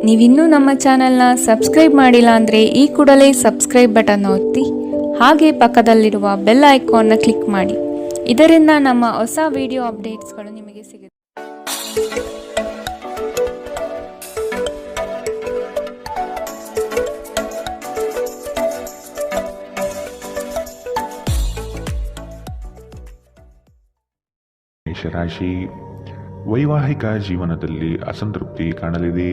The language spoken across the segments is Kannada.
ನೀವಿನ್ನೂ ನಮ್ಮ ಚಾನೆಲ್ನ ಸಬ್ಸ್ಕ್ರೈಬ್ ಮಾಡಿಲ್ಲ ಅಂದರೆ ಈ ಕೂಡಲೇ ಸಬ್ಸ್ಕ್ರೈಬ್ ಬಟನ್ ಒತ್ತಿ ಹಾಗೆ ಪಕ್ಕದಲ್ಲಿರುವ ಬೆಲ್ ಐಕಾನ್ನ ಕ್ಲಿಕ್ ಮಾಡಿ. ಇದರಿಂದ ನಮ್ಮ ಹೊಸ ವಿಡಿಯೋ ಅಪ್ಡೇಟ್ಸ್ಗಳು ನಿಮಗೆ ಸಿಗುತ್ತೆ. ಮೇಷರಾಶಿ, ವೈವಾಹಿಕ ಜೀವನದಲ್ಲಿ ಅಸಂತೃಪ್ತಿ ಕಾಣಲಿದೆ.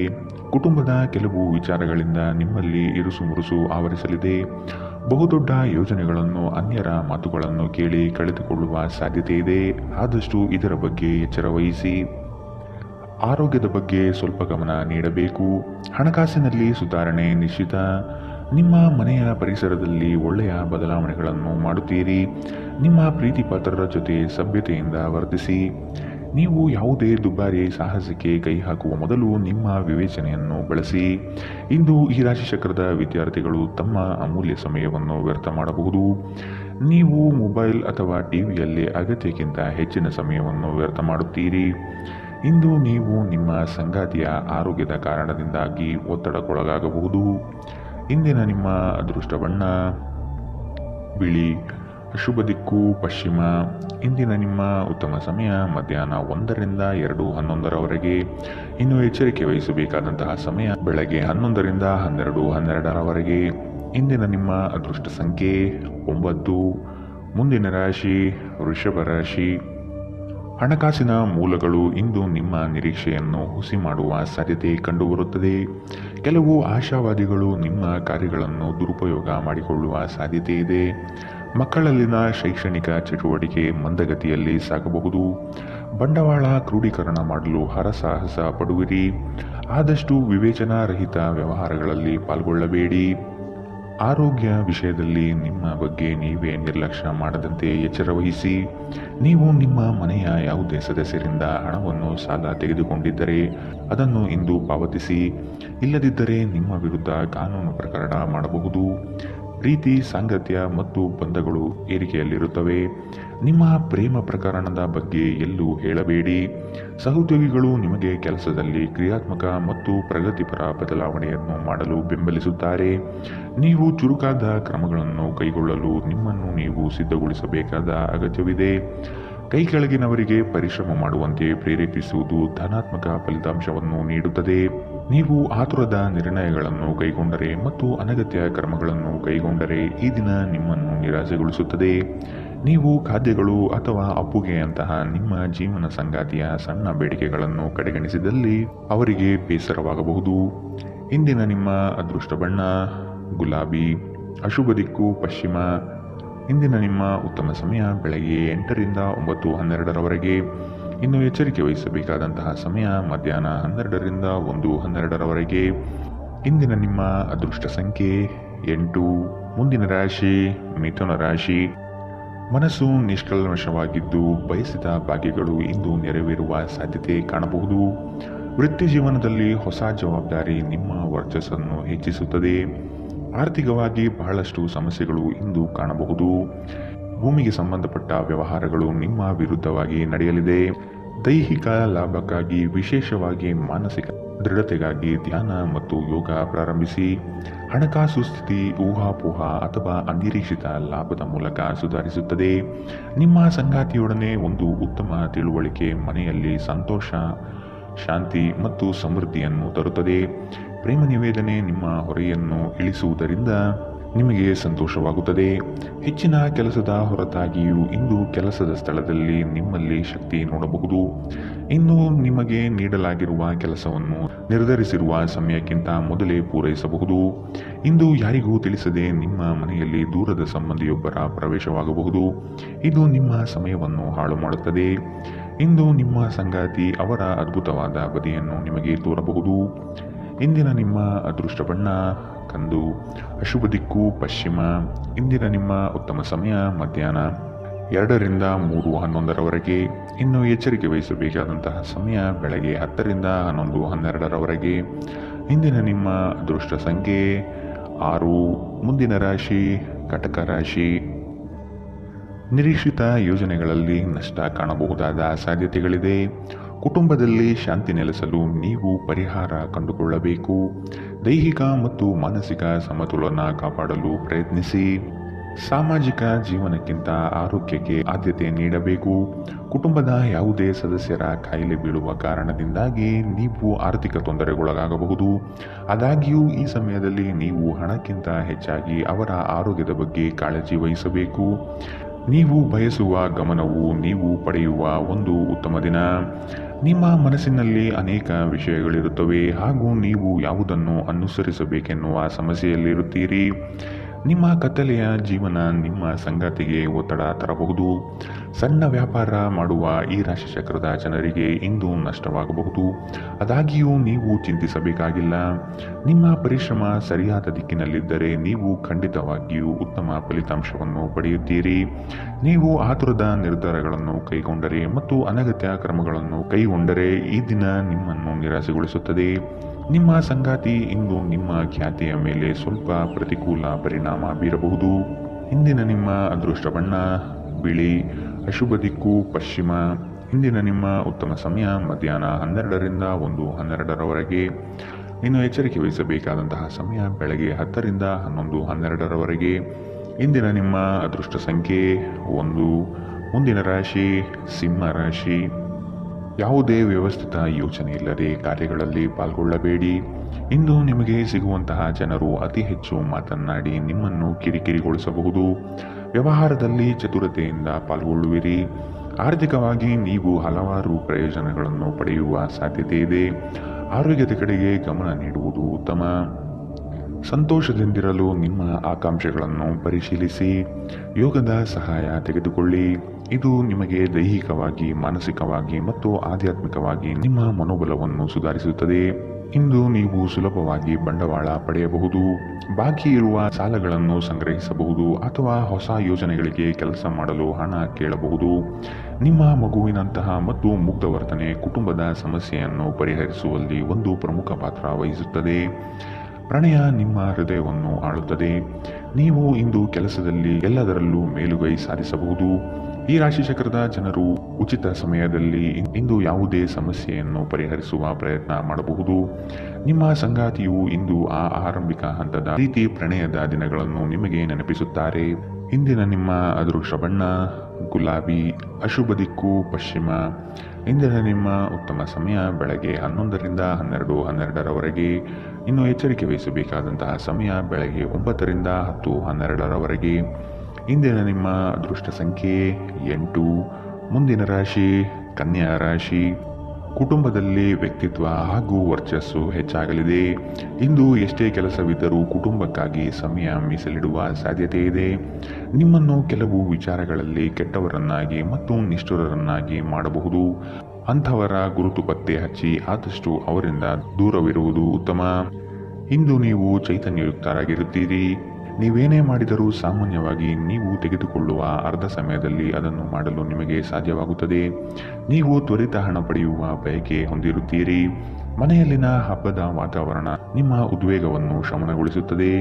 ಕುಟುಂಬದ ಕೆಲವು ವಿಚಾರಗಳಿಂದ ನಿಮ್ಮಲ್ಲಿ ಇರುಸುಮುರುಸು ಆವರಿಸಲಿದೆ. ಬಹುದೊಡ್ಡ ಯೋಜನೆಗಳನ್ನು, ಅನ್ಯರ ಮಾತುಗಳನ್ನು ಕೇಳಿ ಕಳೆದುಕೊಳ್ಳುವ ಸಾಧ್ಯತೆ ಇದೆ. ಆದಷ್ಟು ಇದರ ಬಗ್ಗೆ ಎಚ್ಚರ ವಹಿಸಿ. ಆರೋಗ್ಯದ ಬಗ್ಗೆ ಸ್ವಲ್ಪ ಗಮನ ನೀಡಬೇಕು. ಹಣಕಾಸಿನಲ್ಲಿ ಸುಧಾರಣೆ ನಿಶ್ಚಿತ. ನಿಮ್ಮ ಮನೆಯ ಪರಿಸರದಲ್ಲಿ ಒಳ್ಳೆಯ ಬದಲಾವಣೆಗಳನ್ನು ಮಾಡುತ್ತೀರಿ. ನಿಮ್ಮ ಪ್ರೀತಿ ಪಾತ್ರರ ಜೊತೆ ಸಭ್ಯತೆಯಿಂದ ವರ್ತಿಸಿ. ನೀವು ಯಾವುದೇ ದುಬಾರಿ ಸಾಹಸಕ್ಕೆ ಕೈ ಹಾಕುವ ಮೊದಲು ನಿಮ್ಮ ವಿವೇಚನೆಯನ್ನು ಬಳಸಿ. ಇಂದು ಈ ರಾಶಿ ಚಕ್ರದ ವಿದ್ಯಾರ್ಥಿಗಳು ತಮ್ಮ ಅಮೂಲ್ಯ ಸಮಯವನ್ನು ವ್ಯರ್ಥ ಮಾಡಬಹುದು. ನೀವು ಮೊಬೈಲ್ ಅಥವಾ ಟಿವಿಯಲ್ಲಿ ಅಗತ್ಯಕ್ಕಿಂತ ಹೆಚ್ಚಿನ ಸಮಯವನ್ನು ವ್ಯರ್ಥ ಮಾಡುತ್ತೀರಿ. ಇಂದು ನೀವು ನಿಮ್ಮ ಸಂಗಾತಿಯ ಆರೋಗ್ಯದ ಕಾರಣದಿಂದಾಗಿ ಒತ್ತಡಕ್ಕೊಳಗಾಗಬಹುದು. ಇಂದಿನ ನಿಮ್ಮ ಅದೃಷ್ಟ ಬಣ್ಣ ಬಿಳಿ. ಶುಭ ದಿಕ್ಕು ಪಶ್ಚಿಮ. ಇಂದಿನ ನಿಮ್ಮ ಉತ್ತಮ ಸಮಯ ಮಧ್ಯಾಹ್ನ 1ರಿಂದ 2:11ರವರೆಗೆ. ಇನ್ನು ಎಚ್ಚರಿಕೆ ವಹಿಸಬೇಕಾದಂತಹ ಸಮಯ ಬೆಳಗ್ಗೆ 11ರಿಂದ 12:12ರವರೆಗೆ. ಇಂದಿನ ನಿಮ್ಮ ಅದೃಷ್ಟ ಸಂಖ್ಯೆ 9. ಮುಂದಿನ ರಾಶಿ ವೃಷಭ ರಾಶಿ. ಹಣಕಾಸಿನ ಮೂಲಗಳು ಇಂದು ನಿಮ್ಮ ನಿರೀಕ್ಷೆಯನ್ನು ಹುಸಿ ಮಾಡುವ ಸಾಧ್ಯತೆ ಕಂಡುಬರುತ್ತದೆ. ಕೆಲವು ಆಶಾವಾದಿಗಳು ನಿಮ್ಮ ಕಾರ್ಯಗಳನ್ನು ದುರುಪಯೋಗ ಮಾಡಿಕೊಳ್ಳುವ ಸಾಧ್ಯತೆ ಇದೆ. ಮಕ್ಕಳಲ್ಲಿನ ಶೈಕ್ಷಣಿಕ ಚಟುವಟಿಕೆ ಮಂದಗತಿಯಲ್ಲಿ ಸಾಗಬಹುದು. ಬಂಡವಾಳ ಕ್ರೋಢೀಕರಣ ಮಾಡಲು ಹರಸಾಹಸ ಪಡುವಿರಿ. ಆದಷ್ಟು ವಿವೇಚನಾರಹಿತ ವ್ಯವಹಾರಗಳಲ್ಲಿ ಪಾಲ್ಗೊಳ್ಳಬೇಡಿ. ಆರೋಗ್ಯ ವಿಷಯದಲ್ಲಿ ನಿಮ್ಮ ಬಗ್ಗೆ ನೀವೇ ನಿರ್ಲಕ್ಷ್ಯ ಮಾಡದಂತೆ ಎಚ್ಚರ ವಹಿಸಿ. ನೀವು ನಿಮ್ಮ ಮನೆಯ ಯಾವುದೇ ಸದಸ್ಯರಿಂದ ಹಣವನ್ನು ಸಾಲ ತೆಗೆದುಕೊಂಡಿದ್ದರೆ ಅದನ್ನು ಇಂದು ಪಾವತಿಸಿ. ಇಲ್ಲದಿದ್ದರೆ ನಿಮ್ಮ ವಿರುದ್ಧ ಕಾನೂನು ಪ್ರಕರಣ ಮಾಡಬಹುದು. ಪ್ರೀತಿ, ಸಾಂಗತ್ಯ ಮತ್ತು ಬಂಧಗಳು ಏರಿಕೆಯಲ್ಲಿರುತ್ತವೆ. ನಿಮ್ಮ ಪ್ರೇಮ ಪ್ರಕರಣದ ಬಗ್ಗೆ ಎಲ್ಲೂ ಹೇಳಬೇಡಿ. ಸಹೋದ್ಯೋಗಿಗಳು ನಿಮಗೆ ಕೆಲಸದಲ್ಲಿ ಕ್ರಿಯಾತ್ಮಕ ಮತ್ತು ಪ್ರಗತಿಪರ ಬದಲಾವಣೆಯನ್ನು ಮಾಡಲು ಬೆಂಬಲಿಸುತ್ತಾರೆ. ನೀವು ಚುರುಕಾದ ಕ್ರಮಗಳನ್ನು ಕೈಗೊಳ್ಳಲು ನಿಮ್ಮನ್ನು ನೀವು ಸಿದ್ಧಗೊಳಿಸಬೇಕಾದ ಅಗತ್ಯವಿದೆ. ಕೈ ಕೆಳಗಿನವರಿಗೆ ಪರಿಶ್ರಮ ಮಾಡುವಂತೆ ಪ್ರೇರೇಪಿಸುವುದು ಧನಾತ್ಮಕ ಫಲಿತಾಂಶವನ್ನು ನೀಡುತ್ತದೆ. ನೀವು ಆತುರದ ನಿರ್ಣಯಗಳನ್ನು ಕೈಗೊಂಡರೆ ಮತ್ತು ಅನಗತ್ಯ ಕ್ರಮಗಳನ್ನು ಕೈಗೊಂಡರೆ ಈ ದಿನ ನಿಮ್ಮನ್ನು ನಿರಾಸೆಗೊಳಿಸುತ್ತದೆ. ನೀವು ಖಾದ್ಯಗಳು ಅಥವಾ ಅಪ್ಪುಗೆಯಂತಹ ನಿಮ್ಮ ಜೀವನ ಸಂಗಾತಿಯ ಸಣ್ಣ ಬೇಡಿಕೆಗಳನ್ನು ಕಡೆಗಣಿಸಿದಲ್ಲಿ ಅವರಿಗೆ ಬೇಸರವಾಗಬಹುದು. ಇಂದಿನ ನಿಮ್ಮ ಅದೃಷ್ಟ ಬಣ್ಣ ಗುಲಾಬಿ. ಅಶುಭ ದಿಕ್ಕು ಪಶ್ಚಿಮ. ಇಂದಿನ ನಿಮ್ಮ ಉತ್ತಮ ಸಮಯ ಬೆಳಗ್ಗೆ 8ರಿಂದ 9:12ರವರೆಗೆ. ಇನ್ನು ಎಚ್ಚರಿಕೆ ವಹಿಸಬೇಕಾದಂತಹ ಸಮಯ ಮಧ್ಯಾಹ್ನ 12ರಿಂದ 1:12ರವರೆಗೆ. ಇಂದಿನ ನಿಮ್ಮ ಅದೃಷ್ಟ ಸಂಖ್ಯೆ 8. ಮುಂದಿನ ರಾಶಿ ಮಿಥುನ ರಾಶಿ. ಮನಸ್ಸು ನಿಷ್ಕಲ್ಮಶವಾಗಿದ್ದು ಬಯಸಿದ ಭಾಗ್ಯಗಳು ಇಂದು ನೆರವೇರುವ ಸಾಧ್ಯತೆ ಕಾಣಬಹುದು. ವೃತ್ತಿ ಜೀವನದಲ್ಲಿ ಹೊಸ ಜವಾಬ್ದಾರಿ ನಿಮ್ಮ ವರ್ಚಸ್ಸನ್ನು ಹೆಚ್ಚಿಸುತ್ತದೆ. ಆರ್ಥಿಕವಾಗಿ ಬಹಳಷ್ಟು ಸಮಸ್ಯೆಗಳು ಇಂದು ಕಾಣಬಹುದು. ಭೂಮಿಗೆ ಸಂಬಂಧಪಟ್ಟ ವ್ಯವಹಾರಗಳು ನಿಮ್ಮ ವಿರುದ್ಧವಾಗಿ ನಡೆಯಲಿದೆ. ದೈಹಿಕ ಲಾಭಕ್ಕಾಗಿ, ವಿಶೇಷವಾಗಿ ಮಾನಸಿಕ ದೃಢತೆಗಾಗಿ ಧ್ಯಾನ ಮತ್ತು ಯೋಗ ಪ್ರಾರಂಭಿಸಿ. ಹಣಕಾಸು ಸ್ಥಿತಿ ಊಹಾಪೋಹ ಅಥವಾ ಅನಿರೀಕ್ಷಿತ ಲಾಭದ ಮೂಲಕ ಸುಧಾರಿಸುತ್ತದೆ. ನಿಮ್ಮ ಸಂಗಾತಿಯೊಡನೆ ಒಂದು ಉತ್ತಮ ತಿಳುವಳಿಕೆ ಮನೆಯಲ್ಲಿ ಸಂತೋಷ, ಶಾಂತಿ ಮತ್ತು ಸಮೃದ್ಧಿಯನ್ನು ತರುತ್ತದೆ. ಪ್ರೇಮ ನಿವೇದನೆ ನಿಮ್ಮ ಹೊರೆಯನ್ನು ಇಳಿಸುವುದರಿಂದ ನಿಮಗೆ ಸಂತೋಷವಾಗುತ್ತದೆ. ಹೆಚ್ಚಿನ ಕೆಲಸದ ಹೊರತಾಗಿಯೂ ಇಂದು ಕೆಲಸದ ಸ್ಥಳದಲ್ಲಿ ನಿಮ್ಮಲ್ಲಿ ಶಕ್ತಿ ನೋಡಬಹುದು. ಇನ್ನು ನಿಮಗೆ ನೀಡಲಾಗಿರುವ ಕೆಲಸವನ್ನು ನಿರ್ಧರಿಸಿರುವ ಸಮಯಕ್ಕಿಂತ ಮೊದಲೇ ಪೂರೈಸಬಹುದು. ಇಂದು ಯಾರಿಗೂ ತಿಳಿಸದೆ ನಿಮ್ಮ ಮನೆಯಲ್ಲಿ ದೂರದ ಸಂಬಂಧಿಯೊಬ್ಬರ ಪ್ರವೇಶವಾಗಬಹುದು. ಇದು ನಿಮ್ಮ ಸಮಯವನ್ನು ಹಾಳು ಮಾಡುತ್ತದೆ. ಇಂದು ನಿಮ್ಮ ಸಂಗಾತಿ ಅವರ ಅದ್ಭುತವಾದ ಬದಿಯನ್ನು ನಿಮಗೆ ತೋರಬಹುದು. ಇಂದಿನ ನಿಮ್ಮ ಅದೃಷ್ಟ ಬಣ್ಣ ಕಂದು. ಅಶುಭ ದಿಕ್ಕು ಪಶ್ಚಿಮ. ಇಂದಿನ ನಿಮ್ಮ ಉತ್ತಮ ಸಮಯ ಮಧ್ಯಾಹ್ನ 2ರಿಂದ 3:11ರವರೆಗೆ. ಇನ್ನು ಎಚ್ಚರಿಕೆ ವಹಿಸಬೇಕಾದಂತಹ ಸಮಯ ಬೆಳಗ್ಗೆ 10ರಿಂದ 11:12ರವರೆಗೆ. ಇಂದಿನ ನಿಮ್ಮ ಅದೃಷ್ಟ ಸಂಖ್ಯೆ 6. ಮುಂದಿನ ರಾಶಿ ಕಟಕ ರಾಶಿ. ನಿರೀಕ್ಷಿತ ಯೋಜನೆಗಳಲ್ಲಿ ನಷ್ಟ ಕಾಣಬಹುದಾದ ಸಾಧ್ಯತೆಗಳಿದೆ. ಕುಟುಂಬದಲ್ಲಿ ಶಾಂತಿ ನೆಲೆಸಲು ನೀವು ಪರಿಹಾರ ಕಂಡುಕೊಳ್ಳಬೇಕು. ದೈಹಿಕ ಮತ್ತು ಮಾನಸಿಕ ಸಮತೋಲನ ಕಾಪಾಡಲು ಪ್ರಯತ್ನಿಸಿ. ಸಾಮಾಜಿಕ ಜೀವನಕ್ಕಿಂತ ಆರೋಗ್ಯಕ್ಕೆ ಆದ್ಯತೆ ನೀಡಬೇಕು. ಕುಟುಂಬದ ಯಾವುದೇ ಸದಸ್ಯರ ಕಾಯಿಲೆ ಬೀಳುವ ಕಾರಣದಿಂದಾಗಿ ನೀವು ಆರ್ಥಿಕ ತೊಂದರೆಗೊಳಗಾಗಬಹುದು. ಆದಾಗ್ಯೂ ಈ ಸಮಯದಲ್ಲಿ ನೀವು ಹಣಕ್ಕಿಂತ ಹೆಚ್ಚಾಗಿ ಅವರ ಆರೋಗ್ಯದ ಬಗ್ಗೆ ಕಾಳಜಿ ವಹಿಸಬೇಕು. ನೀವು ಬಯಸುವ ಗಮನವು ನೀವು ಪಡೆಯುವ ಒಂದು ಉತ್ತಮ ದಿನ. ನಿಮ್ಮ ಮನಸ್ಸಿನಲ್ಲಿ ಅನೇಕ ವಿಷಯಗಳಿರುತ್ತವೆ ಹಾಗೂ ನೀವು ಯಾವುದನ್ನು ಅನುಸರಿಸಬೇಕೆನ್ನುವ ಸಮಸ್ಯೆಯಲ್ಲಿರುತ್ತೀರಿ. ನಿಮ್ಮ ಕತ್ತಲೆಯ ಜೀವನ ನಿಮ್ಮ ಸಂಗಾತಿಗೆ ಒತ್ತಡ ತರಬಹುದು. ಸಣ್ಣ ವ್ಯಾಪಾರ ಮಾಡುವ ಈ ರಾಶಿಚಕ್ರದ ಜನರಿಗೆ ಇಂದು ನಷ್ಟವಾಗಬಹುದು. ಆದಾಗ್ಯೂ ನೀವು ಚಿಂತಿಸಬೇಕಾಗಿಲ್ಲ. ನಿಮ್ಮ ಪರಿಶ್ರಮ ಸರಿಯಾದ ದಿಕ್ಕಿನಲ್ಲಿದ್ದರೆ ನೀವು ಖಂಡಿತವಾಗಿಯೂ ಉತ್ತಮ ಫಲಿತಾಂಶವನ್ನು ಪಡೆಯುತ್ತೀರಿ. ನೀವು ಆತುರದ ನಿರ್ಧಾರಗಳನ್ನು ಕೈಗೊಂಡರೆ ಮತ್ತು ಅನಗತ್ಯ ಕ್ರಮಗಳನ್ನು ಕೈಗೊಂಡರೆ ಈ ದಿನ ನಿಮ್ಮನ್ನು ನಿರಾಸೆಗೊಳಿಸುತ್ತದೆ. ನಿಮ್ಮ ಸಂಗಾತಿ ಇಂದು ನಿಮ್ಮ ಖ್ಯಾತಿಯ ಮೇಲೆ ಸ್ವಲ್ಪ ಪ್ರತಿಕೂಲ ಪರಿಣಾಮ ಬೀರಬಹುದು. ಇಂದಿನ ನಿಮ್ಮ ಅದೃಷ್ಟ ಬಣ್ಣ ಬಿಳಿ, ಅಶುಭ ದಿಕ್ಕು ಪಶ್ಚಿಮ. ಇಂದಿನ ನಿಮ್ಮ ಉತ್ತಮ ಸಮಯ ಮಧ್ಯಾಹ್ನ 12ರಿಂದ 1:12ರವರೆಗೆ. ಇನ್ನು ಎಚ್ಚರಿಕೆ ವಹಿಸಬೇಕಾದಂತಹ ಸಮಯ ಬೆಳಗ್ಗೆ 10ರಿಂದ 11:12ರವರೆಗೆ. ಇಂದಿನ ನಿಮ್ಮ ಅದೃಷ್ಟ ಸಂಖ್ಯೆ 1. ಮುಂದಿನ ರಾಶಿ ಸಿಂಹ ರಾಶಿ. ಯಾವುದೇ ವ್ಯವಸ್ಥಿತ ಯೋಚನೆ ಇಲ್ಲದೆ ಕಾರ್ಯಗಳಲ್ಲಿ ಪಾಲ್ಗೊಳ್ಳಬೇಡಿ. ಇಂದು ನಿಮಗೆ ಸಿಗುವಂತಹ ಜನರು ಅತಿ ಹೆಚ್ಚು ಮಾತನಾಡಿ ನಿಮ್ಮನ್ನು ಕಿರಿಕಿರಿಗೊಳಿಸಬಹುದು. ವ್ಯವಹಾರದಲ್ಲಿ ಚತುರತೆಯಿಂದ ಪಾಲ್ಗೊಳ್ಳುವಿರಿ. ಆರ್ಥಿಕವಾಗಿ ನೀವು ಹಲವಾರು ಪ್ರಯೋಜನಗಳನ್ನು ಪಡೆಯುವ ಸಾಧ್ಯತೆ ಇದೆ. ಆರೋಗ್ಯದ ಕಡೆಗೆ ಗಮನ ನೀಡುವುದು ಉತ್ತಮ. ಸಂತೋಷದಿಂದಿರಲು ನಿಮ್ಮ ಆಕಾಂಕ್ಷೆಗಳನ್ನು ಪರಿಶೀಲಿಸಿ. ಯೋಗದ ಸಹಾಯ ತೆಗೆದುಕೊಳ್ಳಿ. ಇದು ನಿಮಗೆ ದೈಹಿಕವಾಗಿ, ಮಾನಸಿಕವಾಗಿ ಮತ್ತು ಆಧ್ಯಾತ್ಮಿಕವಾಗಿ ನಿಮ್ಮ ಮನೋಬಲವನ್ನು ಸುಧಾರಿಸುತ್ತದೆ. ಇಂದು ನೀವು ಸುಲಭವಾಗಿ ಬಂಡವಾಳ ಪಡೆಯಬಹುದು. ಬಾಕಿ ಇರುವ ಸಾಲಗಳನ್ನು ಸಂಗ್ರಹಿಸಬಹುದು ಅಥವಾ ಹೊಸ ಯೋಜನೆಗಳಿಗೆ ಕೆಲಸ ಮಾಡಲು ಹಣ ಕೇಳಬಹುದು. ನಿಮ್ಮ ಮಗುವಿನಂತಹ ಮತ್ತು ಮುಗ್ಧ ವರ್ತನೆ ಕುಟುಂಬದ ಸಮಸ್ಯೆಯನ್ನು ಪರಿಹರಿಸುವಲ್ಲಿ ಒಂದು ಪ್ರಮುಖ ಪಾತ್ರ ವಹಿಸುತ್ತದೆ. ಪ್ರಣಯ ನಿಮ್ಮ ಹೃದಯವನ್ನು ಆಳುತ್ತದೆ. ನೀವು ಇಂದು ಕೆಲಸದಲ್ಲಿ ಎಲ್ಲದರಲ್ಲೂ ಮೇಲುಗೈ ಸಾಧಿಸಬಹುದು. ಈ ರಾಶಿಚಕ್ರದ ಜನರು ಉಚಿತ ಸಮಯದಲ್ಲಿ ಇಂದು ಯಾವುದೇ ಸಮಸ್ಯೆಯನ್ನು ಪರಿಹರಿಸುವ ಪ್ರಯತ್ನ ಮಾಡಬಹುದು. ನಿಮ್ಮ ಸಂಗಾತಿಯು ಇಂದು ಆ ಆರಂಭಿಕ ಹಂತದ ಪ್ರೀತಿ ಪ್ರಣಯದ ದಿನಗಳನ್ನು ನಿಮಗೆ ನೆನಪಿಸುತ್ತಾರೆ. ಇಂದಿನ ನಿಮ್ಮ ಅದೃಷ್ಟ ಬಣ್ಣ ಗುಲಾಬಿ, ಅಶುಭ ದಿಕ್ಕು ಪಶ್ಚಿಮ. ಇಂದಿನ ನಿಮ್ಮ ಉತ್ತಮ ಸಮಯ ಬೆಳಗ್ಗೆ 11ರಿಂದ 12:12ರವರೆಗೆ. ಇನ್ನು ಎಚ್ಚರಿಕೆ ವಹಿಸಬೇಕಾದಂತಹ ಸಮಯ ಬೆಳಗ್ಗೆ 9ರಿಂದ 10:12ರವರೆಗೆ. ಇಂದಿನ ನಿಮ್ಮ ಅದೃಷ್ಟ ಸಂಖ್ಯೆ 8. ಮುಂದಿನ ರಾಶಿ ಕನ್ಯಾ ರಾಶಿ. ಕುಟುಂಬದಲ್ಲಿ ವ್ಯಕ್ತಿತ್ವ ಹಾಗೂ ವರ್ಚಸ್ಸು ಹೆಚ್ಚಾಗಲಿದೆ. ಇಂದು ಎಷ್ಟೇ ಕೆಲಸವಿದ್ದರೂ ಕುಟುಂಬಕ್ಕಾಗಿ ಸಮಯ ಮೀಸಲಿಡುವ ಸಾಧ್ಯತೆ ಇದೆ. ನಿಮ್ಮನ್ನು ಕೆಲವು ವಿಚಾರಗಳಲ್ಲಿ ಕೆಟ್ಟವರನ್ನಾಗಿ ಮತ್ತು ನಿಷ್ಠುರರನ್ನಾಗಿ ಮಾಡಬಹುದು. ಅಂಥವರ ಗುರುತು ಪತ್ತೆ ಹಚ್ಚಿ ಆದಷ್ಟು ಅವರಿಂದ ದೂರವಿರುವುದು ಉತ್ತಮ. ಇಂದು ನೀವು ಚೈತನ್ಯಯುಕ್ತರಾಗಿರುತ್ತೀರಿ. ನೀವೇನೇ ಮಾಡಿದರೂ ಸಾಮಾನ್ಯವಾಗಿ ನೀವು ತೆಗೆದುಕೊಳ್ಳುವ ಅರ್ಧ ಸಮಯದಲ್ಲಿ ಅದನ್ನು ಮಾಡಲು ನಿಮಗೆ ಸಾಧ್ಯವಾಗುತ್ತದೆ. ನೀವು ತ್ವರಿತ ಹಣ ಪಡೆಯುವ ಬಯಕೆ ಹೊಂದಿರುತ್ತೀರಿ. ಮನೆಯಲ್ಲಿನ ಹಬ್ಬದ ವಾತಾವರಣ ನಿಮ್ಮ ಉದ್ವೇಗವನ್ನು ಶಮನಗೊಳಿಸುತ್ತದೆ.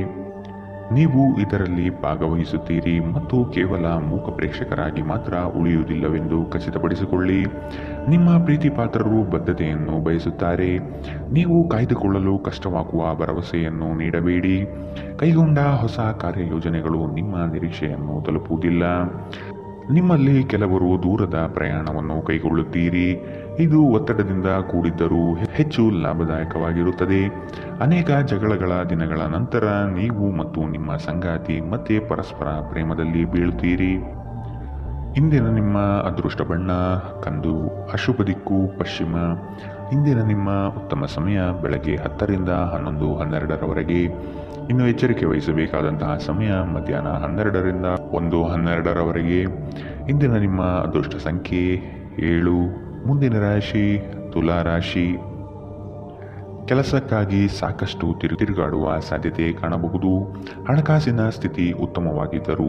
ನೀವು ಇದರಲ್ಲಿ ಭಾಗವಹಿಸುತ್ತೀರಿ ಮತ್ತು ಕೇವಲ ಮೂಕ ಪ್ರೇಕ್ಷಕರಾಗಿ ಮಾತ್ರ ಉಳಿಯುವುದಿಲ್ಲವೆಂದು ಖಚಿತಪಡಿಸಿಕೊಳ್ಳಿ. ನಿಮ್ಮ ಪ್ರೀತಿಪಾತ್ರರು ಬದ್ಧತೆಯನ್ನು ಬಯಸುತ್ತಾರೆ. ನೀವು ಕಾಯ್ದುಕೊಳ್ಳಲು ಕಷ್ಟವಾಗುವ ಭರವಸೆಯನ್ನು ನೀಡಬೇಡಿ. ಕೈಗೊಂಡ ಹೊಸ ಕಾರ್ಯಯೋಜನೆಗಳು ನಿಮ್ಮ ನಿರೀಕ್ಷೆಯನ್ನು ತಲುಪುವುದಿಲ್ಲ. ನಿಮ್ಮಲ್ಲಿ ಕೆಲವರು ದೂರದ ಪ್ರಯಾಣವನ್ನು ಕೈಗೊಳ್ಳುತ್ತೀರಿ. ಇದು ಒತ್ತಡದಿಂದ ಕೂಡಿದ್ದರೂ ಹೆಚ್ಚು ಲಾಭದಾಯಕವಾಗಿರುತ್ತದೆ. ಅನೇಕ ಜಗಳಗಳ ದಿನಗಳ ನಂತರ ನೀವು ಮತ್ತು ನಿಮ್ಮ ಸಂಗಾತಿ ಮತ್ತೆ ಪರಸ್ಪರ ಪ್ರೇಮದಲ್ಲಿ ಬೀಳುತ್ತೀರಿ. ಇಂದಿನ ನಿಮ್ಮ ಅದೃಷ್ಟ ಬಣ್ಣ ಕಂದು, ಅಶುಭ ದಿಕ್ಕು ಪಶ್ಚಿಮ. ಇಂದಿನ ನಿಮ್ಮ ಉತ್ತಮ ಸಮಯ ಬೆಳಗ್ಗೆ 10ರಿಂದ 11:12ರವರೆಗೆ. ಇನ್ನು ಎಚ್ಚರಿಕೆ ವಹಿಸಬೇಕಾದಂತಹ ಸಮಯ ಮಧ್ಯಾಹ್ನ 12ರಿಂದ 1:12ರವರೆಗೆ. ಇಂದಿನ ನಿಮ್ಮ ಅದೃಷ್ಟ ಸಂಖ್ಯೆ 7. ಮುಂದಿನ ರಾಶಿ ತುಲಾ ರಾಶಿ. ಕೆಲಸಕ್ಕಾಗಿ ಸಾಕಷ್ಟು ತಿರುಗಾಡುವ ಸಾಧ್ಯತೆ ಕಾಣಬಹುದು. ಹಣಕಾಸಿನ ಸ್ಥಿತಿ ಉತ್ತಮವಾಗಿದ್ದರೂ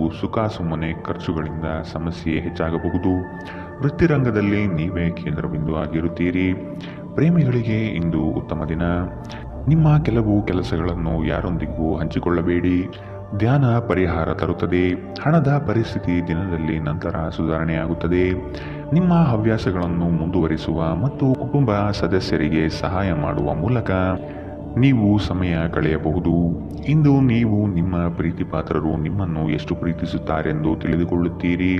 ಸುಮ್ಮನೆ ಖರ್ಚುಗಳಿಂದ ಸಮಸ್ಯೆ ಹೆಚ್ಚಾಗಬಹುದು. ವೃತ್ತಿರಂಗದಲ್ಲಿ ನೀವೇ ಕೇಂದ್ರಬಿಂದು ಆಗಿರುತ್ತೀರಿ. ಪ್ರೇಮಿಗಳಿಗೆ ಇಂದು ಉತ್ತಮ ದಿನ. ನಿಮ್ಮ ಕೆಲವು ಕೆಲಸಗಳನ್ನು ಯಾರೊಂದಿಗೂ ಹಂಚಿಕೊಳ್ಳಬೇಡಿ. ಧ್ಯಾನ ಪರಿಹಾರ ತರುತ್ತದೆ. ಹಣದ ಪರಿಸ್ಥಿತಿ ದಿನದಲ್ಲಿ ನಂತರ ಸುಧಾರಣೆಯಾಗುತ್ತದೆ. ನಿಮ್ಮ ಹವ್ಯಾಸಗಳನ್ನು ಮುಂದುವರಿಸುವ ಮತ್ತು ಕುಟುಂಬ ಸದಸ್ಯರಿಗೆ ಸಹಾಯ ಮಾಡುವ ಮೂಲಕ ನೀವು ಸಮಯ ಕಳೆಯಬಹುದು. ಇಂದು ನೀವು ನಿಮ್ಮ ಪ್ರೀತಿಪಾತ್ರರು ನಿಮ್ಮನ್ನು ಎಷ್ಟು ಪ್ರೀತಿಸುತ್ತಾರೆಂದು ತಿಳಿದುಕೊಳ್ಳುತ್ತೀರಿ.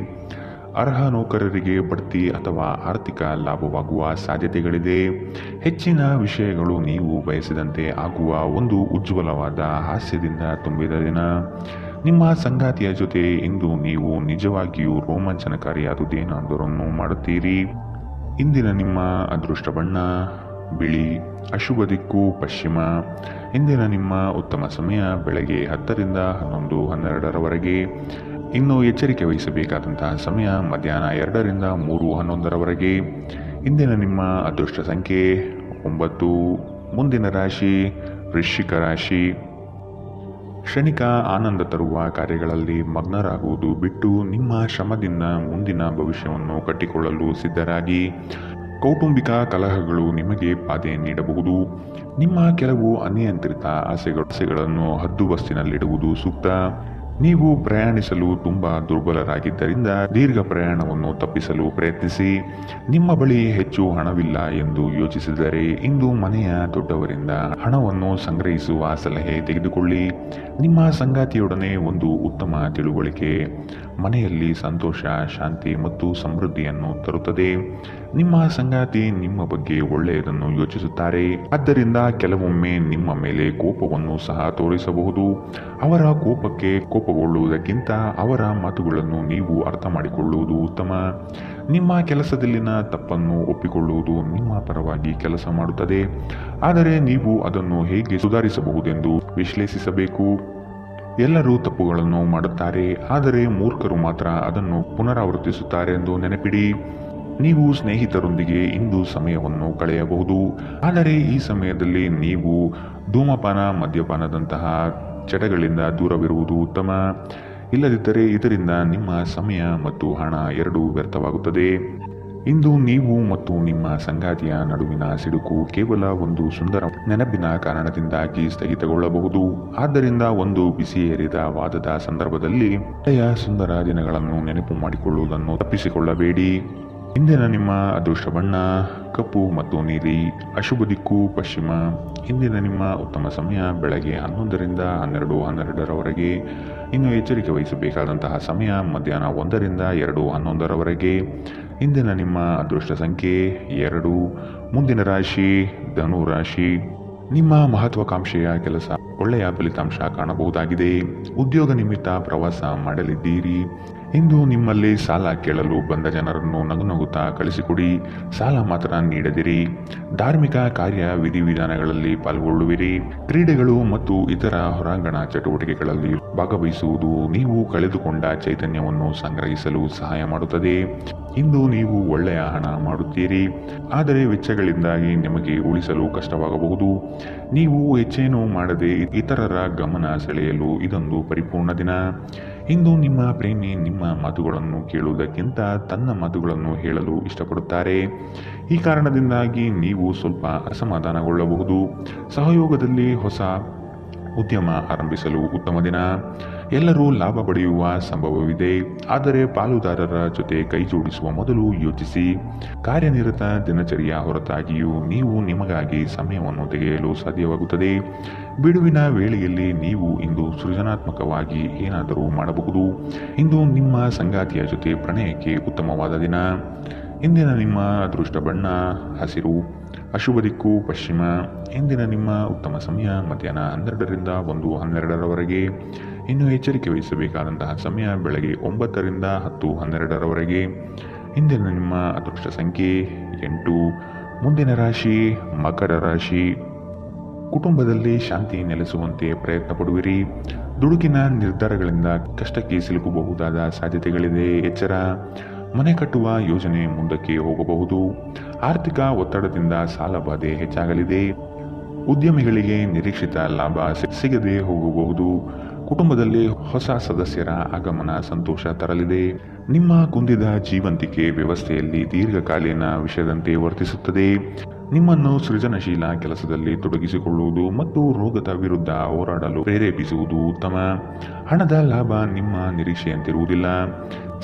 ಅರ್ಹ ನೌಕರರಿಗೆ ಬಡ್ತಿ ಅಥವಾ ಆರ್ಥಿಕ ಲಾಭವಾಗುವ ಸಾಧ್ಯತೆಗಳಿದೆ. ಹೆಚ್ಚಿನ ವಿಷಯಗಳು ನೀವು ಬಯಸಿದಂತೆ ಆಗುವ ಒಂದು ಉಜ್ವಲವಾದ ಹಾಸ್ಯದಿಂದ ತುಂಬಿದ ದಿನ. ನಿಮ್ಮ ಸಂಗಾತಿಯ ಜೊತೆ ಇಂದು ನೀವು ನಿಜವಾಗಿಯೂ ರೋಮಾಂಚನಕಾರಿಯಾದುದೇನಾದರನ್ನು ಮಾಡುತ್ತೀರಿ. ಇಂದಿನ ನಿಮ್ಮ ಅದೃಷ್ಟ ಬಣ್ಣ ಬಿಳಿ, ಅಶುಭ ದಿಕ್ಕು ಪಶ್ಚಿಮ. ಇಂದಿನ ನಿಮ್ಮ ಉತ್ತಮ ಸಮಯ ಬೆಳಗ್ಗೆ 10 ರಿಂದ 11, 12ರವರೆಗೆ. ಇನ್ನು ಎಚ್ಚರಿಕೆ ವಹಿಸಬೇಕಾದಂತಹ ಸಮಯ ಮಧ್ಯಾಹ್ನ 2 ರಿಂದ 3, 11ರವರೆಗೆ. ಇಂದಿನ ನಿಮ್ಮ ಅದೃಷ್ಟ ಸಂಖ್ಯೆ 9. ಮುಂದಿನ ರಾಶಿ ವೃಶ್ಚಿಕ ರಾಶಿ. ಕ್ಷಣಿಕ ಆನಂದ ತರುವ ಕಾರ್ಯಗಳಲ್ಲಿ ಮಗ್ನರಾಗುವುದು ಬಿಟ್ಟು ನಿಮ್ಮ ಶ್ರಮದಿಂದ ಮುಂದಿನ ಭವಿಷ್ಯವನ್ನು ಕಟ್ಟಿಕೊಳ್ಳಲು ಸಿದ್ಧರಾಗಿ. ಕೌಟುಂಬಿಕ ಕಲಹಗಳು ನಿಮಗೆ ಬಾಧೆ ನೀಡಬಹುದು. ನಿಮ್ಮ ಕೆಲವು ಅನಿಯಂತ್ರಿತ ಆಸೆಗಳನ್ನು ಹದ್ದುಬಸ್ತಿನಲ್ಲಿಡುವುದು ಸೂಕ್ತ. ನೀವು ಪ್ರಯಾಣಿಸಲು ತುಂಬ ದುರ್ಬಲರಾಗಿದ್ದರಿಂದ ದೀರ್ಘ ಪ್ರಯಾಣವನ್ನು ತಪ್ಪಿಸಲು ಪ್ರಯತ್ನಿಸಿ. ನಿಮ್ಮ ಬಳಿ ಹೆಚ್ಚು ಹಣವಿಲ್ಲ ಎಂದು ಯೋಚಿಸಿದರೆ ಇಂದು ಮನೆಯ ದೊಡ್ಡವರಿಂದ ಹಣವನ್ನು ಸಂಗ್ರಹಿಸುವ ಸಲಹೆ ತೆಗೆದುಕೊಳ್ಳಿ. ನಿಮ್ಮ ಸಂಗಾತಿಯೊಡನೆ ಒಂದು ಉತ್ತಮ ತಿಳುವಳಿಕೆ ಮನೆಯಲ್ಲಿ ಸಂತೋಷ, ಶಾಂತಿ ಮತ್ತು ಸಮೃದ್ಧಿಯನ್ನು ತರುತ್ತದೆ. ನಿಮ್ಮ ಸಂಗಾತಿ ನಿಮ್ಮ ಬಗ್ಗೆ ಒಳ್ಳೆಯದನ್ನು ಯೋಚಿಸುತ್ತಾರೆ. ಆದ್ದರಿಂದ ಕೆಲವೊಮ್ಮೆ ನಿಮ್ಮ ಮೇಲೆ ಕೋಪವನ್ನು ಸಹ ತೋರಿಸಬಹುದು. ಅವರ ಕೋಪಕ್ಕೆ ಕೋಪಗೊಳ್ಳುವುದಕ್ಕಿಂತ ಅವರ ಮಾತುಗಳನ್ನು ನೀವು ಅರ್ಥ ಮಾಡಿಕೊಳ್ಳುವುದು ಉತ್ತಮ. ನಿಮ್ಮ ಕೆಲಸದಲ್ಲಿನ ತಪ್ಪನ್ನು ಒಪ್ಪಿಕೊಳ್ಳುವುದು ನಿಮ್ಮ ಪರವಾಗಿ ಕೆಲಸ ಮಾಡುತ್ತದೆ. ಆದರೆ ನೀವು ಅದನ್ನು ಹೇಗೆ ಸುಧಾರಿಸಬಹುದೆಂದು ವಿಶ್ಲೇಷಿಸಬೇಕು. ಎಲ್ಲರೂ ತಪ್ಪುಗಳನ್ನು ಮಾಡುತ್ತಾರೆ, ಆದರೆ ಮೂರ್ಖರು ಮಾತ್ರ ಅದನ್ನು ಪುನರಾವರ್ತಿಸುತ್ತಾರೆ ಎಂದು ನೆನಪಿಡಿ. ನೀವು ಸ್ನೇಹಿತರೊಂದಿಗೆ ಇಂದು ಸಮಯವನ್ನು ಕಳೆಯಬಹುದು, ಆದರೆ ಈ ಸಮಯದಲ್ಲಿ ನೀವು ಧೂಮಪಾನ, ಮದ್ಯಪಾನದಂತಹ ಚಟಗಳಿಂದ ದೂರವಿರುವುದು ಉತ್ತಮ. ಇಲ್ಲದಿದ್ದರೆ ಇದರಿಂದ ನಿಮ್ಮ ಸಮಯ ಮತ್ತು ಹಣ ಎರಡೂ ವ್ಯರ್ಥವಾಗುತ್ತದೆ. ಇಂದು ನೀವು ಮತ್ತು ನಿಮ್ಮ ಸಂಗಾತಿಯ ನಡುವಿನ ಸಿಡುಕು ಕೇವಲ ಒಂದು ಸುಂದರ ನೆನಪಿನ ಕಾರಣದಿಂದಾಗಿ ಸ್ಥಗಿತಗೊಳ್ಳಬಹುದು. ಆದ್ದರಿಂದ ಒಂದು ಬಿಸಿಯೇರಿದ ವಾದದ ಸಂದರ್ಭದಲ್ಲಿ ಹಳೆಯ ಸುಂದರ ದಿನಗಳನ್ನು ನೆನಪು ಮಾಡಿಕೊಳ್ಳುವುದನ್ನು ತಪ್ಪಿಸಿಕೊಳ್ಳಬೇಡಿ. ಇಂದಿನ ನಿಮ್ಮ ಅದೃಷ್ಟ ಬಣ್ಣ ಕಪ್ಪು ಮತ್ತು ನೀಲಿ, ಅಶುಭ ದಿಕ್ಕು ಪಶ್ಚಿಮ. ಇಂದಿನ ನಿಮ್ಮ ಉತ್ತಮ ಸಮಯ ಬೆಳಗ್ಗೆ 11 ರಿಂದ 12, 12ರವರೆಗೆ. ಇನ್ನು ಎಚ್ಚರಿಕೆ ವಹಿಸಬೇಕಾದಂತಹ ಸಮಯ ಮಧ್ಯಾಹ್ನ 1 ರಿಂದ 2, 11ರವರೆಗೆ. ಇಂದಿನ ನಿಮ್ಮ ಅದೃಷ್ಟ ಸಂಖ್ಯೆ 2. ಮುಂದಿನ ರಾಶಿ ಧನು ರಾಶಿ. ನಿಮ್ಮ ಮಹತ್ವಾಕಾಂಕ್ಷೆಯ ಕೆಲಸ ಒಳ್ಳೆಯ ಫಲಿತಾಂಶ ಕಾಣಬಹುದಾಗಿದೆ. ಉದ್ಯೋಗ ನಿಮಿತ್ತ ಪ್ರವಾಸ ಮಾಡಲಿದ್ದೀರಿ. ಇಂದು ನಿಮ್ಮಲ್ಲಿ ಸಾಲ ಕೇಳಲು ಬಂದ ಜನರನ್ನು ನಗುನಗುತ್ತಾ ಕಳಿಸಿಕೊಡಿ. ಸಾಲ ಮಾತ್ರ ನೀಡದಿರಿ. ಧಾರ್ಮಿಕ ಕಾರ್ಯ ವಿಧಿವಿಧಾನಗಳಲ್ಲಿ ಪಾಲ್ಗೊಳ್ಳುವಿರಿ. ಕ್ರೀಡೆಗಳು ಮತ್ತು ಇತರ ಹೊರಾಂಗಣ ಚಟುವಟಿಕೆಗಳಲ್ಲಿ ಭಾಗವಹಿಸುವುದು ನೀವು ಕಳೆದುಕೊಂಡ ಚೈತನ್ಯವನ್ನು ಸಂಗ್ರಹಿಸಲು ಸಹಾಯ ಮಾಡುತ್ತದೆ. ಇಂದು ನೀವು ಒಳ್ಳೆಯ ಹಣ ಮಾಡುತ್ತೀರಿ, ಆದರೆ ವೆಚ್ಚಗಳಿಂದಾಗಿ ನಿಮಗೆ ಉಳಿಸಲು ಕಷ್ಟವಾಗಬಹುದು. ನೀವು ಹೆಚ್ಚೇನೂ ಮಾಡದೆ ಇತರರ ಗಮನ ಸೆಳೆಯಲು ಇದೊಂದು ಪರಿಪೂರ್ಣ ದಿನ. ಇಂದು ನಿಮ್ಮ ಪ್ರೇಮಿ ನಿಮ್ಮ ಮಾತುಗಳನ್ನು ಕೇಳುವುದಕ್ಕಿಂತ ತನ್ನ ಮಾತುಗಳನ್ನು ಹೇಳಲು ಇಷ್ಟಪಡುತ್ತಾರೆ. ಈ ಕಾರಣದಿಂದಾಗಿ ನೀವು ಸ್ವಲ್ಪ ಅಸಮಾಧಾನಗೊಳ್ಳಬಹುದು. ಸಹಯೋಗದಲ್ಲಿ ಹೊಸ ಉದ್ಯಮ ಆರಂಭಿಸಲು ಉತ್ತಮ ದಿನ. ಎಲ್ಲರೂ ಲಾಭ ಪಡೆಯುವ ಸಂಭವವಿದೆ, ಆದರೆ ಪಾಲುದಾರರ ಜೊತೆ ಕೈ ಜೋಡಿಸುವ ಮೊದಲು ಯೋಚಿಸಿ. ಕಾರ್ಯನಿರತ ದಿನಚರಿಯ ಹೊರತಾಗಿಯೂ ನೀವು ನಿಮಗಾಗಿ ಸಮಯವನ್ನು ತೆಗೆಯಲು ಸಾಧ್ಯವಾಗುತ್ತದೆ. ಬಿಡುವಿನ ವೇಳೆಯಲ್ಲಿ ನೀವು ಇಂದು ಸೃಜನಾತ್ಮಕವಾಗಿ ಏನಾದರೂ ಮಾಡಬಹುದು. ಇಂದು ನಿಮ್ಮ ಸಂಗಾತಿಯ ಜೊತೆ ಪ್ರಣಯಕ್ಕೆ ಉತ್ತಮವಾದ ದಿನ. ಇಂದಿನ ನಿಮ್ಮ ಅದೃಷ್ಟ ಬಣ್ಣ ಹಸಿರು, ಅಶುಭ ದಿಕ್ಕು ಪಶ್ಚಿಮ. ಇಂದಿನ ನಿಮ್ಮ ಉತ್ತಮ ಸಮಯ ಮಧ್ಯಾಹ್ನ 12 ರಿಂದ 1, 12ರವರೆಗೆ. ಇನ್ನು ಎಚ್ಚರಿಕೆ ವಹಿಸಬೇಕಾದಂತಹ ಸಮಯ ಬೆಳಗ್ಗೆ 9 ರಿಂದ 10, 12ರವರೆಗೆ. ಇಂದಿನ ನಿಮ್ಮ ಅದೃಷ್ಟ ಸಂಖ್ಯೆ 8. ಮುಂದಿನ ರಾಶಿ ಮಕರ ರಾಶಿ. ಕುಟುಂಬದಲ್ಲಿ ಶಾಂತಿ ನೆಲೆಸುವಂತೆ ಪ್ರಯತ್ನ ಪಡುವಿರಿ. ದುಡುಕಿನ ನಿರ್ಧಾರಗಳಿಂದ ಕಷ್ಟಕ್ಕೆ ಸಿಲುಕಬಹುದಾದ ಸಾಧ್ಯತೆಗಳಿದೆ, ಎಚ್ಚರ. ಮನೆ ಕಟ್ಟುವ ಯೋಜನೆ ಮುಂದಕ್ಕೆ ಹೋಗಬಹುದು. ಆರ್ಥಿಕ ಒತ್ತಡದಿಂದ ಸಾಲಬಾಧೆ ಹೆಚ್ಚಾಗಲಿದೆ. ಉದ್ಯಮಿಗಳಿಗೆ ನಿರೀಕ್ಷಿತ ಲಾಭ ಸಿಗದೆ ಹೋಗಬಹುದು. ಕುಟುಂಬದಲ್ಲಿ ಹೊಸ ಸದಸ್ಯರ ಆಗಮನ ಸಂತೋಷ ತರಲಿದೆ. ನಿಮ್ಮ ಕುಂದಿದ ಜೀವಂತಿಕೆ ವ್ಯವಸ್ಥೆಯಲ್ಲಿ ದೀರ್ಘಕಾಲೀನ ವಿಷಯದಂತೆ ವರ್ತಿಸುತ್ತದೆ. ನಿಮ್ಮನ್ನು ಸೃಜನಶೀಲ ಕೆಲಸದಲ್ಲಿ ತೊಡಗಿಸಿಕೊಳ್ಳುವುದು ಮತ್ತು ರೋಗದ ವಿರುದ್ಧ ಹೋರಾಡಲು ಪ್ರೇರೇಪಿಸುವುದು ಉತ್ತಮ. ಹಣದ ಲಾಭ ನಿಮ್ಮ ನಿರೀಕ್ಷೆಯಂತಿರುವುದಿಲ್ಲ.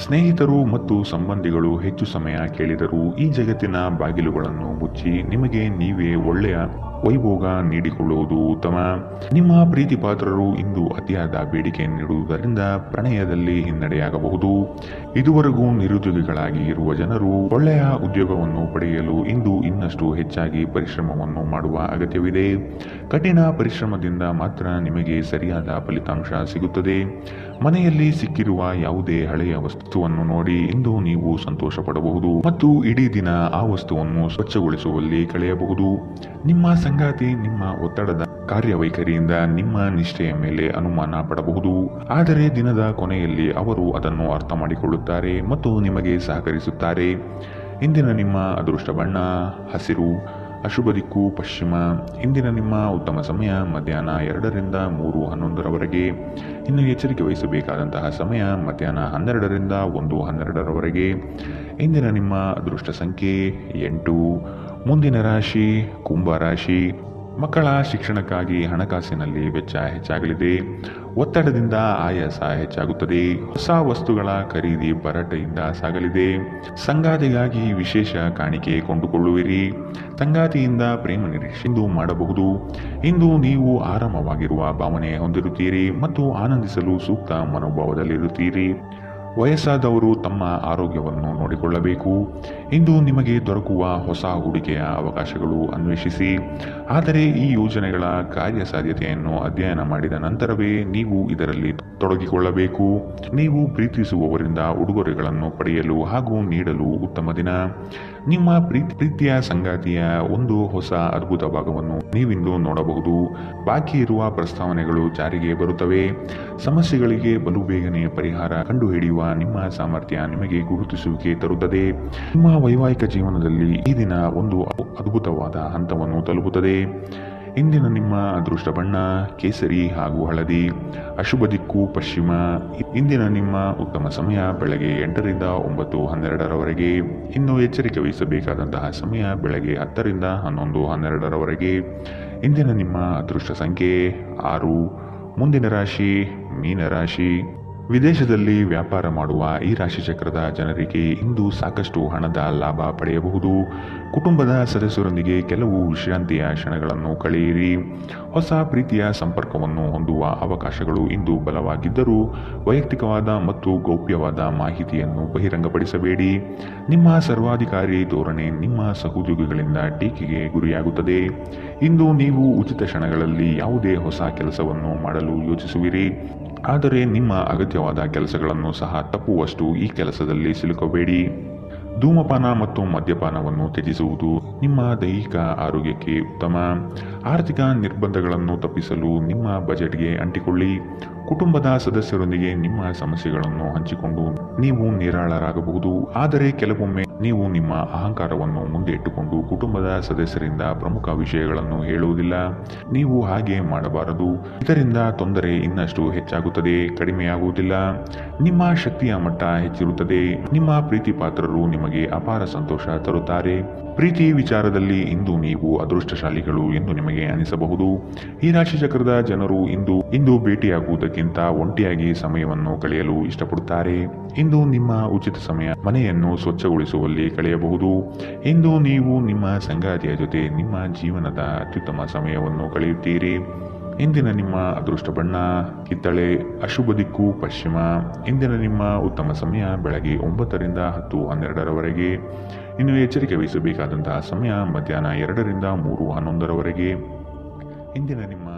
ಸ್ನೇಹಿತರು ಮತ್ತು ಸಂಬಂಧಿಗಳು ಹೆಚ್ಚು ಸಮಯ ಕೇಳಿದರೂ ಈ ಜಗತ್ತಿನ ಬಾಗಿಲುಗಳನ್ನು ಮುಚ್ಚಿ ನಿಮಗೆ ನೀವೇ ಒಳ್ಳೆಯ ವೈಭೋಗ ನೀಡಿಕೊಳ್ಳುವುದು ಉತ್ತಮ. ನಿಮ್ಮ ಪ್ರೀತಿ ಪಾತ್ರರು ಇಂದು ಅತಿಯಾದ ಬೇಡಿಕೆ ನೀಡುವುದರಿಂದ ಪ್ರಣಯದಲ್ಲಿ ಹಿನ್ನಡೆಯಾಗಬಹುದು. ಇದುವರೆಗೂ ನಿರುದ್ಯೋಗಿಗಳಾಗಿ ಇರುವ ಜನರು ಒಳ್ಳೆಯ ಉದ್ಯೋಗವನ್ನು ಪಡೆಯಲು ಇಂದು ಇನ್ನಷ್ಟು ಹೆಚ್ಚಾಗಿ ಪರಿಶ್ರಮವನ್ನು ಮಾಡುವ ಅಗತ್ಯವಿದೆ. ಕಠಿಣ ಪರಿಶ್ರಮದಿಂದ ಮಾತ್ರ ನಿಮಗೆ ಸರಿಯಾದ ಫಲಿತಾಂಶ ಸಿಗುತ್ತದೆ. ಮನೆಯಲ್ಲಿ ಸಿಕ್ಕಿರುವ ಯಾವುದೇ ಹಳೆಯ ವಸ್ತುವನ್ನು ನೋಡಿ ಇಂದು ನೀವು ಸಂತೋಷ ಪಡಬಹುದು ಮತ್ತು ಇಡೀ ದಿನ ಆ ವಸ್ತುವನ್ನು ಸ್ವಚ್ಛಗೊಳಿಸುವಲ್ಲಿ ಕಳೆಯಬಹುದು. ನಿಮ್ಮ ಸಂಗಾತಿ ನಿಮ್ಮ ಒತ್ತಡದ ಕಾರ್ಯವೈಖರಿಯಿಂದ ನಿಮ್ಮ ನಿಷ್ಠೆಯ ಮೇಲೆ ಅನುಮಾನ ಪಡಬಹುದು, ಆದರೆ ದಿನದ ಕೊನೆಯಲ್ಲಿ ಅವರು ಅದನ್ನು ಅರ್ಥ ಮಾಡಿಕೊಳ್ಳುತ್ತಾರೆ ಮತ್ತು ನಿಮಗೆ ಸಹಕರಿಸುತ್ತಾರೆ. ಇಂದಿನ ನಿಮ್ಮ ಅದೃಷ್ಟ ಬಣ್ಣ ಹಸಿರು, ಅಶುಭ ದಿಕ್ಕು ಪಶ್ಚಿಮ. ಇಂದಿನ ನಿಮ್ಮ ಉತ್ತಮ ಸಮಯ ಮಧ್ಯಾಹ್ನ 2ರಿಂದ 3:11ರವರೆಗೆ. ಇನ್ನು ಎಚ್ಚರಿಕೆ ವಹಿಸಬೇಕಾದಂತಹ ಸಮಯ ಮಧ್ಯಾಹ್ನ 12ರಿಂದ 1:12ರವರೆಗೆ. ಇಂದಿನ ನಿಮ್ಮ ಅದೃಷ್ಟ ಸಂಖ್ಯೆ 8. ಮುಂದಿನ ರಾಶಿ ಕುಂಭ ರಾಶಿ. ಮಕ್ಕಳ ಶಿಕ್ಷಣಕ್ಕಾಗಿ ಹಣಕಾಸಿನಲ್ಲಿ ವೆಚ್ಚ ಹೆಚ್ಚಾಗಲಿದೆ. ಒತ್ತಡದಿಂದ ಆಯಾಸ ಹೆಚ್ಚಾಗುತ್ತದೆ. ಹೊಸ ವಸ್ತುಗಳ ಖರೀದಿ ಭರಾಟೆಯಿಂದ ಸಾಗಲಿದೆ. ಸಂಗಾತಿಗಾಗಿ ವಿಶೇಷ ಕಾಣಿಕೆ ಕೊಂಡುಕೊಳ್ಳುವಿರಿ. ಸಂಗಾತಿಯಿಂದ ಪ್ರೇಮ ನಿರೀಕ್ಷೆ ಇಂದು ಮಾಡಬಹುದು. ಇಂದು ನೀವು ಆರಾಮವಾಗಿರುವ ಭಾವನೆ ಹೊಂದಿರುತ್ತೀರಿ ಮತ್ತು ಆನಂದಿಸಲು ಸೂಕ್ತ ಮನೋಭಾವದಲ್ಲಿರುತ್ತೀರಿ. ವಯಸ್ಸಾದವರು ತಮ್ಮ ಆರೋಗ್ಯವನ್ನು ನೋಡಿಕೊಳ್ಳಬೇಕು. ಇಂದು ನಿಮಗೆ ದೊರಕುವ ಹೊಸ ಹೂಡಿಕೆಯ ಅವಕಾಶಗಳು ಅನ್ವೇಷಿಸಿ, ಆದರೆ ಈ ಯೋಜನೆಗಳ ಕಾರ್ಯಸಾಧ್ಯತೆಯನ್ನು ಅಧ್ಯಯನ ಮಾಡಿದ ನಂತರವೇ ನೀವು ಇದರಲ್ಲಿ ತೊಡಗಿಕೊಳ್ಳಬೇಕು. ನೀವು ಪ್ರೀತಿಸುವವರಿಂದ ಉಡುಗೊರೆಗಳನ್ನು ಪಡೆಯಲು ಹಾಗೂ ನೀಡಲು ಉತ್ತಮ ದಿನ. ನಿಮ್ಮ ಪ್ರೀತಿಯ ಸಂಗಾತಿಯ ಒಂದು ಹೊಸ ಅದ್ಭುತ ಭಾಗವನ್ನು ನೀವಿಂದು ನೋಡಬಹುದು. ಬಾಕಿ ಇರುವ ಪ್ರಸ್ತಾವನೆಗಳು ಜಾರಿಗೆ ಬರುತ್ತವೆ. ಸಮಸ್ಯೆಗಳಿಗೆ ಬಲು ಬೇಗನೆ ಪರಿಹಾರ ಕಂಡುಹಿಡಿಯುವ ನಿಮ್ಮ ಸಾಮರ್ಥ್ಯ ನಿಮಗೆ ಗುರುತಿಸುವಿಕೆ ತರುತ್ತದೆ. ನಿಮ್ಮ ವೈವಾಹಿಕ ಜೀವನದಲ್ಲಿ ಈ ದಿನ ಒಂದು ಅದ್ಭುತವಾದ ಹಂತವನ್ನು ತಲುಪುತ್ತದೆ. ಇಂದಿನ ನಿಮ್ಮ ಅದೃಷ್ಟ ಬಣ್ಣ ಕೇಸರಿ ಹಾಗೂ ಹಳದಿ, ಅಶುಭ ದಿಕ್ಕು ಪಶ್ಚಿಮ. ಇಂದಿನ ನಿಮ್ಮ ಉತ್ತಮ ಸಮಯ ಬೆಳಗ್ಗೆ 8ರಿಂದ 9:12ರವರೆಗೆ. ಇನ್ನು ಎಚ್ಚರಿಕೆ ವಹಿಸಬೇಕಾದಂತಹ ಸಮಯ ಬೆಳಗ್ಗೆ 10ರಿಂದ 11:12ರವರೆಗೆ. ಇಂದಿನ ನಿಮ್ಮ ಅದೃಷ್ಟ ಸಂಖ್ಯೆ 6. ಮುಂದಿನ ರಾಶಿ ಮೀನರಾಶಿ. ವಿದೇಶದಲ್ಲಿ ವ್ಯಾಪಾರ ಮಾಡುವ ಈ ರಾಶಿ ಚಕ್ರದ ಜನರಿಗೆ ಇಂದು ಸಾಕಷ್ಟು ಹಣದ ಲಾಭ ಪಡೆಯಬಹುದು. ಕುಟುಂಬದ ಸದಸ್ಯರೊಂದಿಗೆ ಕೆಲವು ವಿಶ್ರಾಂತಿಯ ಕ್ಷಣಗಳನ್ನು ಕಳೆಯಿರಿ. ಹೊಸ ಪ್ರೀತಿಯ ಸಂಪರ್ಕವನ್ನು ಹೊಂದುವ ಅವಕಾಶಗಳು ಇಂದು ಬಲವಾಗಿದ್ದರೂ ವೈಯಕ್ತಿಕವಾದ ಮತ್ತು ಗೌಪ್ಯವಾದ ಮಾಹಿತಿಯನ್ನು ಬಹಿರಂಗಪಡಿಸಬೇಡಿ. ನಿಮ್ಮ ಸರ್ವಾಧಿಕಾರಿ ಧೋರಣೆ ನಿಮ್ಮ ಸಹೋದ್ಯೋಗಿಗಳಿಂದ ಟೀಕೆಗೆ ಗುರಿಯಾಗುತ್ತದೆ. ಇಂದು ನೀವು ಉಚಿತ ಕ್ಷಣಗಳಲ್ಲಿ ಯಾವುದೇ ಹೊಸ ಕೆಲಸವನ್ನು ಮಾಡಲು ಯೋಚಿಸುವಿರಿ, ಆದರೆ ನಿಮ್ಮ ಅಗತ್ಯವಾದ ಕೆಲಸಗಳನ್ನು ಸಹ ತಪ್ಪುವಷ್ಟು ಈ ಕೆಲಸದಲ್ಲಿ ಸಿಲುಕಬೇಡಿ. ಧೂಮಪಾನ ಮತ್ತು ಮದ್ಯಪಾನವನ್ನು ತ್ಯಜಿಸುವುದು ನಿಮ್ಮ ದೈಹಿಕ ಆರೋಗ್ಯಕ್ಕೆ ಉತ್ತಮ. ಆರ್ಥಿಕ ನಿರ್ಬಂಧಗಳನ್ನು ತಪ್ಪಿಸಲು ನಿಮ್ಮ ಬಜೆಟ್ಗೆ ಅಂಟಿಕೊಳ್ಳಿ. ಕುಟುಂಬದ ಸದಸ್ಯರೊಂದಿಗೆ ನಿಮ್ಮ ಸಮಸ್ಯೆಗಳನ್ನು ಹಂಚಿಕೊಂಡು ನೀವು ನಿರಾಳರಾಗಬಹುದು, ಆದರೆ ಕೆಲವೊಮ್ಮೆ ನೀವು ನಿಮ್ಮ ಅಹಂಕಾರವನ್ನು ಮುಂದೆ ಇಟ್ಟುಕೊಂಡು ಕುಟುಂಬದ ಸದಸ್ಯರಿಂದ ಪ್ರಮುಖ ವಿಷಯಗಳನ್ನು ಹೇಳುವುದಿಲ್ಲ. ನೀವು ಹಾಗೆ ಮಾಡಬಾರದು. ಇದರಿಂದ ತೊಂದರೆ ಇನ್ನಷ್ಟು ಹೆಚ್ಚಾಗುತ್ತದೆ, ಕಡಿಮೆಯಾಗುವುದಿಲ್ಲ. ನಿಮ್ಮ ಶಕ್ತಿಯ ಮಟ್ಟ ಹೆಚ್ಚಿರುತ್ತದೆ. ನಿಮ್ಮ ಪ್ರೀತಿ ಪಾತ್ರರು ನಿಮಗೆ ಅಪಾರ ಸಂತೋಷ ತರುತ್ತಾರೆ. ಪ್ರೀತಿ ವಿಚಾರದಲ್ಲಿ ಇಂದು ನೀವು ಅದೃಷ್ಟಶಾಲಿಗಳು ಎಂದು ನಿಮಗೆ ಅನಿಸಬಹುದು. ಈ ರಾಶಿ ಚಕ್ರದ ಜನರು ಇಂದು ಭೇಟಿಯಾಗುವುದಕ್ಕಿಂತ ಒಂಟಿಯಾಗಿ ಸಮಯವನ್ನು ಕಳೆಯಲು ಇಷ್ಟಪಡುತ್ತಾರೆ. ಇಂದು ನಿಮ್ಮ ಉಚಿತ ಸಮಯ ಮನೆಯನ್ನು ಸ್ವಚ್ಛಗೊಳಿಸುವಲ್ಲಿ ಕಳೆಯಬಹುದು. ಇಂದು ನೀವು ನಿಮ್ಮ ಸಂಗಾತಿಯ ಜೊತೆ ನಿಮ್ಮ ಜೀವನದ ಅತ್ಯುತ್ತಮ ಸಮಯವನ್ನು ಕಳೆಯುತ್ತೀರಿ. ಇಂದಿನ ನಿಮ್ಮ ಅದೃಷ್ಟ ಬಣ್ಣ ಕಿತ್ತಳೆ, ಅಶುಭ ದಿಕ್ಕು ಪಶ್ಚಿಮ. ಇಂದಿನ ನಿಮ್ಮ ಉತ್ತಮ ಸಮಯ ಬೆಳಗ್ಗೆ 9ರಿಂದ 10:12ರವರೆಗೆ. ಇನ್ನು ಎಚ್ಚರಿಕೆ ವಹಿಸಬೇಕಾದಂತಹ ಸಮಯ ಮಧ್ಯಾಹ್ನ 2ರಿಂದ 3:11ರವರೆಗೆ. ಇಂದಿನ ನಿಮ್ಮ